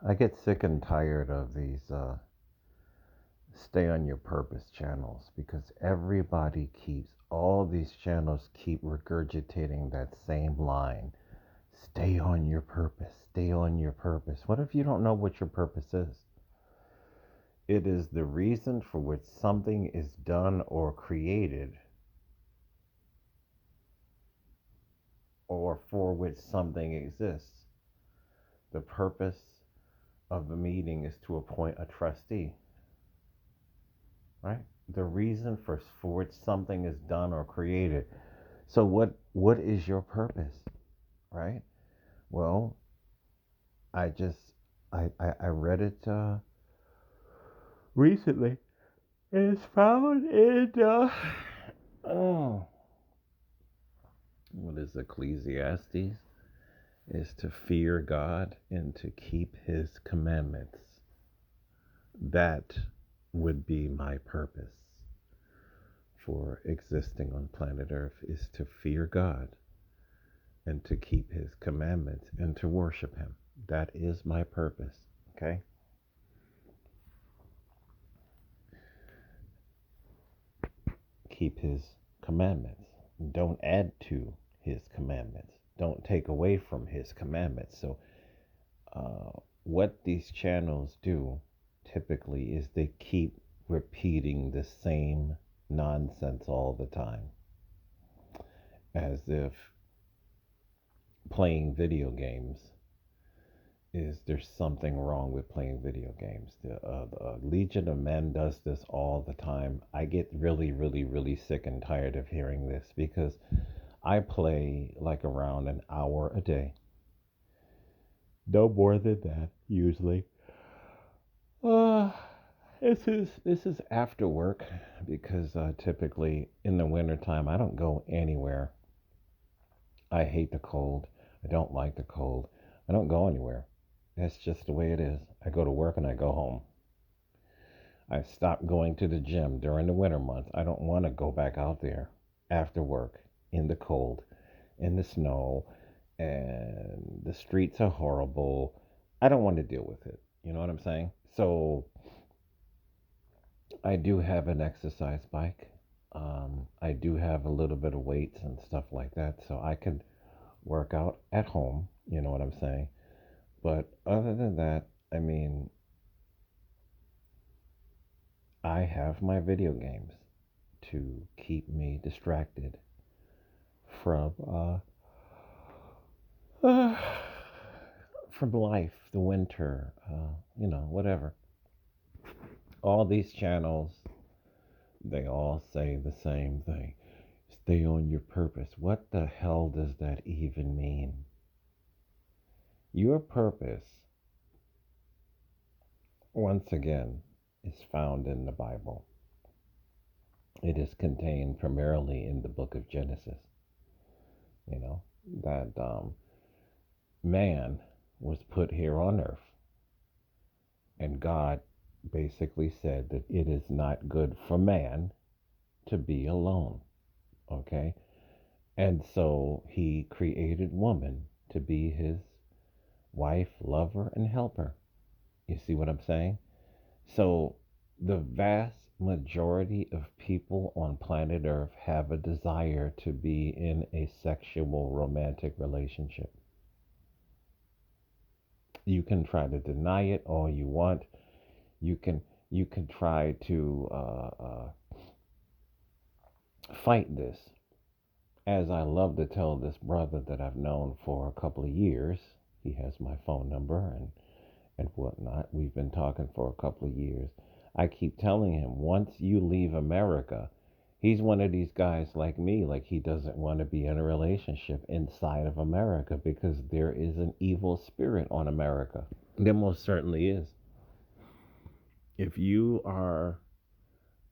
I get sick and tired of these stay on your purpose channels because everybody keeps, all these channels keep regurgitating that same line. Stay on your purpose. Stay on your purpose. What if you don't know what your purpose is? It is the reason for which something is done or created, or for which something exists. The purpose of the meeting is to appoint a trustee, right? The reason for which something is done or created. So what is your purpose, right? Well, I just I read it recently. It's found in oh, what is Ecclesiastes? Is to fear God and to keep His commandments. That would be my purpose for existing on planet Earth, is to fear God and to keep His commandments and to worship Him. That is my purpose. Okay? Keep His commandments. Don't add to His commandments. Don't take away from His commandments. So, what these channels do typically is they keep repeating the same nonsense all the time, as if playing video games is, there's something wrong with playing video games. The Legion of Men does this all the time. I get really, really, really sick and tired of hearing this because I play like around an hour a day. No more than that, usually. Uh, this is after work because typically in the wintertime I don't go anywhere. I hate the cold. I don't like the cold. I don't go anywhere. That's just the way it is. I go to work and I go home. I stopped going to the gym during the winter months. I don't want to go back out there after work in the cold, in the snow, and the streets are horrible. I don't want to deal with it. You know what I'm saying? So I do have an exercise bike. I do have a little bit of weights and stuff like that, so I could work out at home. You know what I'm saying? But other than that, I mean, I have my video games to keep me distracted from uh, from life, the winter, whatever. All these channels, they all say the same thing. Stay on your purpose. What the hell does that even mean? Your purpose, once again, is found in the Bible. It is contained primarily in the book of Genesis. You know, that man was put here on earth, and God basically said that it is not good for man to be alone. Okay? And so he created woman to be his wife, lover, and helper. You see what I'm saying? So the vast majority of people on planet Earth have a desire to be in a sexual romantic relationship. You can try to deny it all you want. You can try to fight this. As I love to tell this brother that I've known for a couple of years, he has my phone number and whatnot. We've been talking for a couple of years. I keep telling him, once you leave America, he's one of these guys like me, like he doesn't want to be in a relationship inside of America because there is an evil spirit on America. There most certainly is. If you are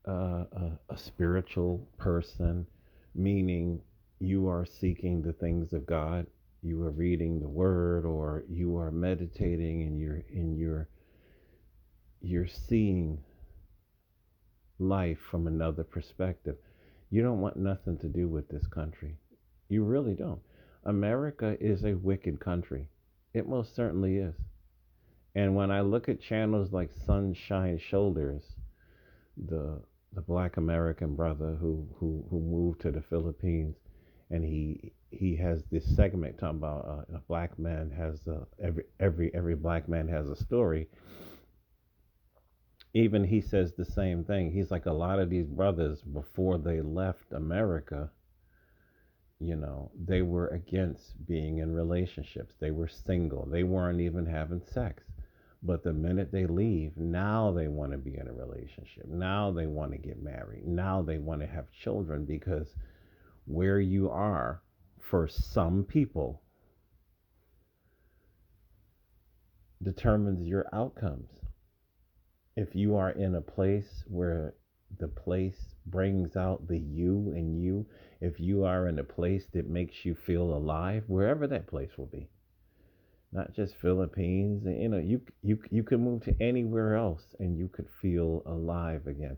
a spiritual person, meaning you are seeking the things of God, you are reading the Word, or you are meditating, and you're seeing life from another perspective. You don't want nothing to do with this country. You really don't. America is a wicked country. It most certainly is. And when I look at channels like Sunshine Shoulders, the the black American brother who moved to the Philippines, and he has this segment talking about a black man has every black man has a story. Even he says the same thing. He's like, a lot of these brothers before they left America, they were against being in relationships. They were single. They weren't even having sex. But the minute they leave, now they want to be in a relationship. Now they want to get married. Now they want to have children, because where you are, for some people, determines your outcomes. If you are in a place where the place brings out the you in you, if you are in a place that makes you feel alive, wherever that place will be, not just Philippines, you could move to anywhere else and you could feel alive again.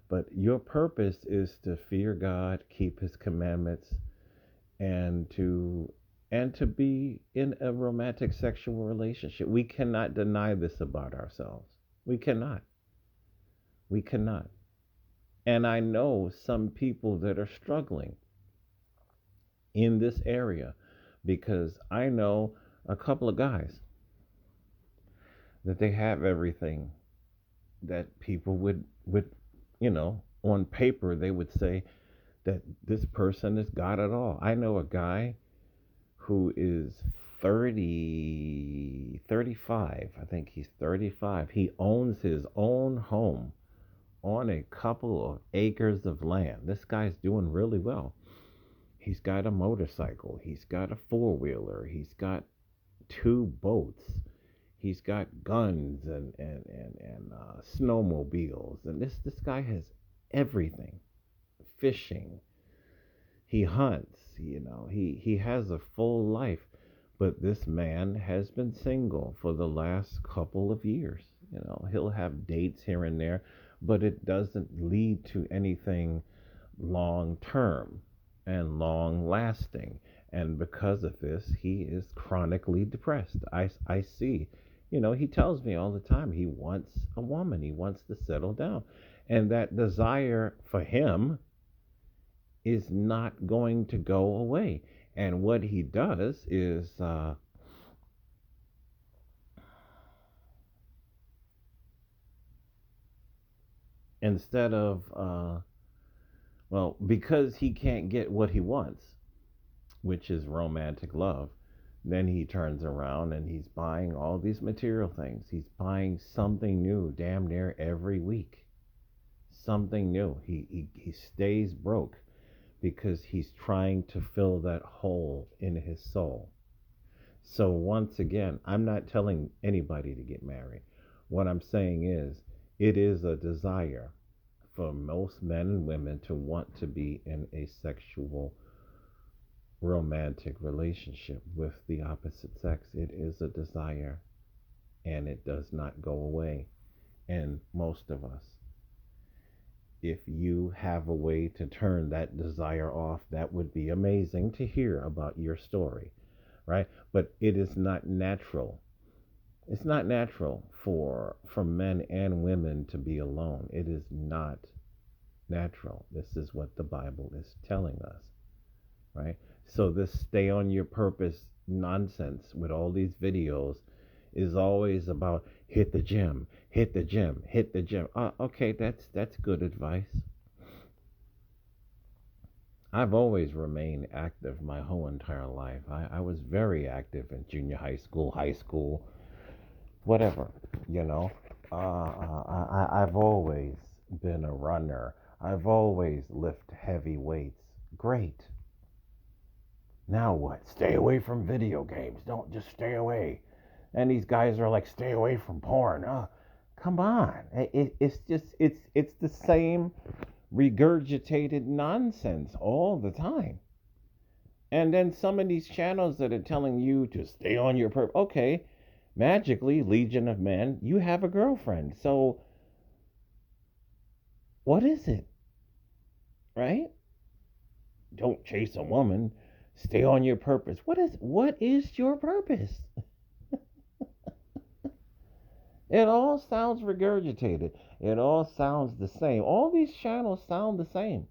But your purpose is to fear God, keep His commandments, and to be in a romantic sexual relationship. We cannot deny this about ourselves. We cannot. We cannot. And I know some people that are struggling in this area, because I know a couple of guys that they have everything that people would on paper they would say that this person has got it all. I know a guy who is 35. I think he's 35. He owns his own home on a couple of acres of land. This guy's doing really well. He's got a motorcycle. He's got a four-wheeler. He's got two boats. He's got guns and snowmobiles. And this guy has everything. Fishing. He hunts. He has a full life. But this man has been single for the last couple of years. He'll have dates here and there, but it doesn't lead to anything long term and long lasting. And because of this, he is chronically depressed. I see. He tells me all the time he wants a woman, he wants to settle down. And that desire for him is not going to go away. And what he does is, instead of, well, because he can't get what he wants, which is romantic love, then he turns around and he's buying all these material things. He's buying something new damn near every week. Something new. He stays broke because he's trying to fill that hole in his soul. So, once again, I'm not telling anybody to get married. What I'm saying is, it is a desire for most men and women to want to be in a sexual romantic relationship with the opposite sex. It is a desire, and it does not go away. And most of us, if you have a way to turn that desire off, that would be amazing to hear about your story, right? But it is not natural. It's not natural for men and women to be alone. It is not natural. This is what the Bible is telling us, right? So this stay on your purpose nonsense with all these videos is always about hit the gym, hit the gym, hit the gym. Okay, that's good advice. I've always remained active my whole entire life. I was very active in junior high school, whatever, you know. I've always been a runner. I've always lifted heavy weights. Great. Now what? Stay away from video games. Don't just stay away. And these guys are like, stay away from porn. Come on. It's just it's the same regurgitated nonsense all the time. And then some of these channels that are telling you to stay on your purpose. Okay, magically, Legion of Men, you have a girlfriend. So what is it? Right? Don't chase a woman. Stay on your purpose. What is your purpose? It all sounds regurgitated. It all sounds the same. All these channels sound the same.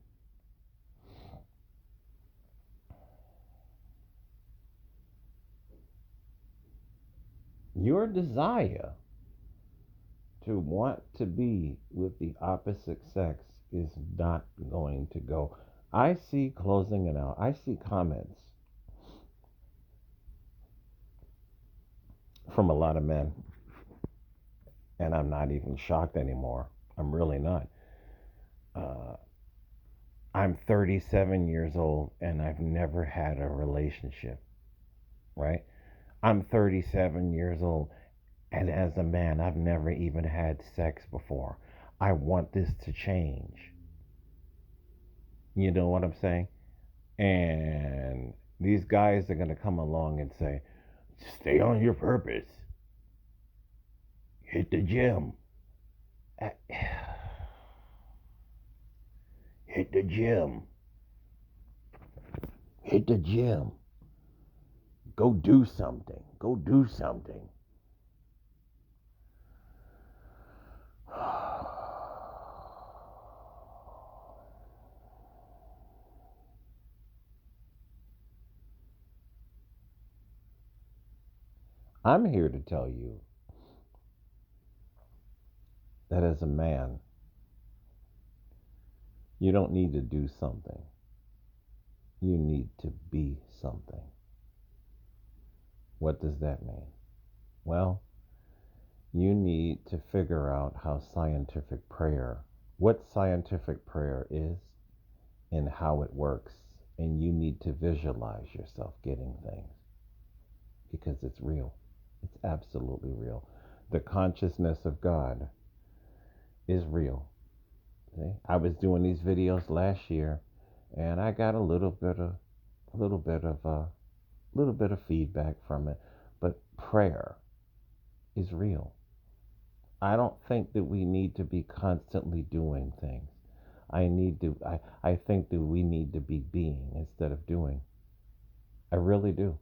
Your desire to want to be with the opposite sex is not going to go. I see closing it out. I see comments from a lot of men, and I'm not even shocked anymore. I'm really not. Uh, I'm 37 years old and I've never had a relationship, right? I'm 37 years old, and as a man, I've never even had sex before. I want this to change. You know what I'm saying? And these guys are going to come along and say, stay on your purpose, hit the gym. Hit the gym. Hit the gym. Go do something. Go do something. I'm here to tell you that as a man, you don't need to do something. You need to be something. What does that mean? Well, you need to figure out how scientific prayer, what scientific prayer is and how it works. And you need to visualize yourself getting things because it's real. It's absolutely real. The consciousness of God is real. See? I was doing these videos last year and I got a little bit of little bit of feedback from it, but prayer is real. I don't think that we need to be constantly doing things. I think that we need to be being instead of doing. I really do.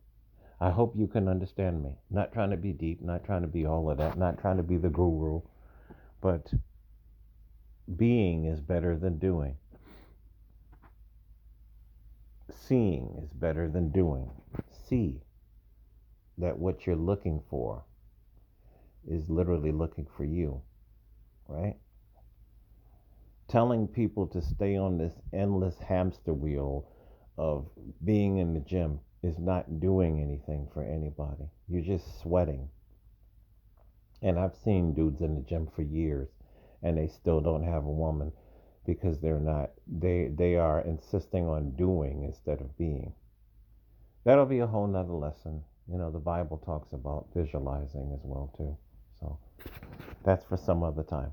I hope you can understand me. Not trying to be deep, not trying to be all of that, not trying to be the guru, but being is better than doing. Seeing is better than doing. See that what you're looking for is literally looking for you, right? Telling people to stay on this endless hamster wheel of being in the gym is not doing anything for anybody. You're just sweating. And I've seen dudes in the gym for years and they still don't have a woman because they are insisting on doing instead of being. That'll be a whole nother lesson. You know, the Bible talks about visualizing as well too. So that's for some other time.